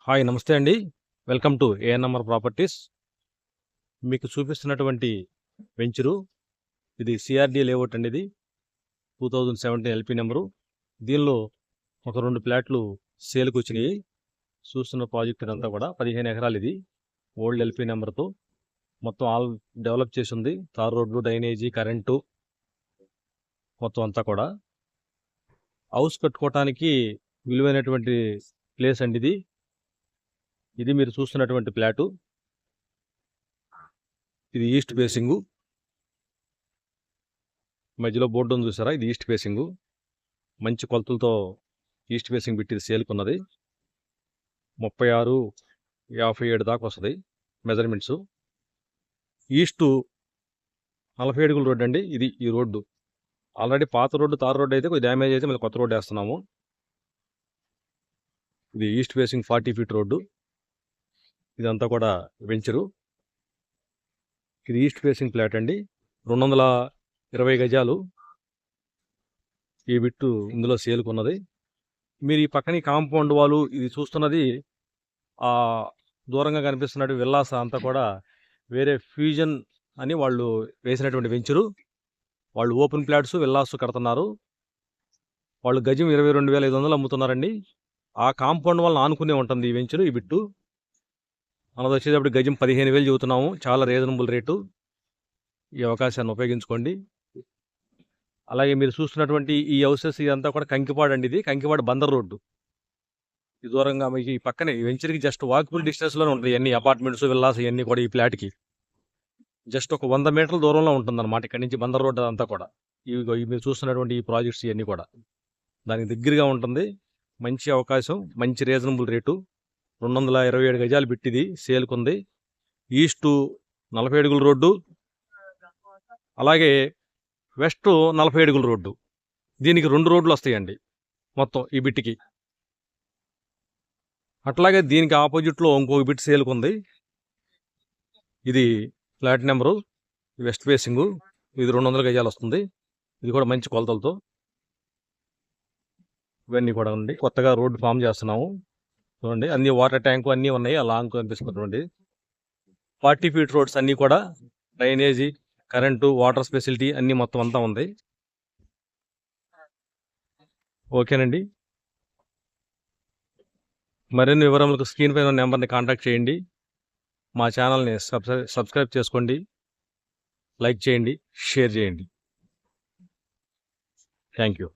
Hi నమస్తే అండి. Welcome to ANMR properties. మీకు చూపిస్తున్నటువంటి వెంచరు ఇది సిఆర్డి లేఅవుట్ అండి. ఇది 2017 ఎల్పి నెంబరు. దీనిలో ఒక 2 ప్లాట్లు సేల్కి వచ్చినాయి. చూస్తున్న ప్రాజెక్ట్ ఇదంతా కూడా 15 ఎకరాలు. ఇది ఓల్డ్ ఎల్పి నెంబర్తో మొత్తం ఆల్ డెవలప్ చేసి ఉంది. తార్ రోడ్లు, డ్రైనేజీ, కరెంటు మొత్తం అంతా కూడా హౌస్ కట్టుకోవటానికి విలువైనటువంటి ప్లేస్ అండి ఇది. ఇది మీరు చూస్తున్నటువంటి ప్లాటు. ఇది ఈస్ట్ ఫేసింగు. మధ్యలో బోర్డు ఉంది చూసారా, ఇది ఈస్ట్ ఫేసింగు. మంచి కొలతలతో ఈస్ట్ ఫేసింగ్ పెట్టి సేల్కున్నది. 36-57 దాకా వస్తుంది మెజర్మెంట్స్. ఈస్టు 40 అడుగుల రోడ్డు అండి. ఇది ఈ రోడ్డు ఆల్రెడీ పాత రోడ్డు, తార్ రోడ్డు అయితే కొద్దిగా డ్యామేజ్ అయితే మళ్ళీ కొత్త రోడ్డు వేస్తున్నాము. ఇది ఈస్ట్ ఫేసింగ్ 40 ఫీట్ రోడ్డు. ఇదంతా కూడా వెంచరు. ఇది ఈస్ట్ ఫేసింగ్ ఫ్లాట్ అండి. 220 గజాలు ఈ బిట్టు ఇందులో సేల్కున్నది. మీరు ఈ పక్కన కాంపౌండ్ వాళ్ళు ఇది చూస్తున్నది దూరంగా కనిపిస్తున్నట్టు విల్లాస అంతా కూడా వేరే ఫ్యూజన్ అని వాళ్ళు వేసినటువంటి వెంచరు. వాళ్ళు ఓపెన్ ప్లాట్స్ విల్లాస్ కడుతున్నారు. వాళ్ళు గజం 22,500 అమ్ముతున్నారండి. ఆ కాంపౌండ్ వాళ్ళని ఆనుకునే ఉంటుంది ఈ వెంచరు, ఈ బిట్టు. మనది వచ్చేటప్పుడు గజం 15,000 చెబుతున్నాము. చాలా రీజనబుల్ రేటు. ఈ అవకాశాన్ని ఉపయోగించుకోండి. అలాగే మీరు చూస్తున్నటువంటి ఈ హౌసెస్ ఇదంతా కూడా కంకిపాడు అండి. ఇది కంకిపాడు బందర్ రోడ్డు. ఈ దూరంగా మీకు ఈ పక్కనే ఈ వెంచర్కి జస్ట్ వాకబుల్ డిస్టెన్స్లోనే ఉంటుంది. అన్ని అపార్ట్మెంట్స్, విల్లాస్ ఇవన్నీ కూడా ఈ ఫ్లాట్కి జస్ట్ ఒక 100 మీటర్ల దూరంలో ఉంటుందన్నమాట. ఇక్కడ నుంచి బందర్ రోడ్డు అంతా కూడా ఇవి మీరు చూస్తున్నటువంటి ఈ ప్రాజెక్ట్స్ ఇవన్నీ కూడా దానికి దగ్గరగా ఉంటుంది. మంచి అవకాశం, మంచి రీజనబుల్ రేటు. 227 గజాలు పెట్టిది సేల్కుంది. ఈస్టు 40 అడుగుల రోడ్డు, అలాగే వెస్ట్ 40 అడుగుల రోడ్డు. దీనికి 2 రోడ్లు వస్తాయండి మొత్తం ఈ బిట్టికి. అట్లాగే దీనికి ఆపోజిట్లో ఇంకొక బిట్ సేల్కుంది. ఇది ఫ్లాట్ నెంబరు, వెస్ట్ ఫేసింగు. ఇది 200 గజాలు వస్తుంది. ఇది కూడా మంచి కొలతలతో. ఇవన్నీ కూడా ఉంది. కొత్తగా రోడ్డు ఫామ్ చేస్తున్నాము చూడండి. అన్ని వాటర్ ట్యాంకు అన్నీ ఉన్నాయి. ఆ లాంగ్ కనిపిస్తున్నటువంటి 40 ఫీట్ రోడ్స్ అన్నీ కూడా డ్రైనేజీ, కరెంటు, వాటర్ ఫెసిలిటీ అన్నీ మొత్తం అంతా ఉంది. ఓకేనండి. మరిన్ని వివరాలకు స్క్రీన్ పైన నెంబర్ని కాంటాక్ట్ చేయండి. మా ఛానల్ని సబ్స్క్రైబ్ చేసుకోండి, లైక్ చేయండి, షేర్ చేయండి. Thank you.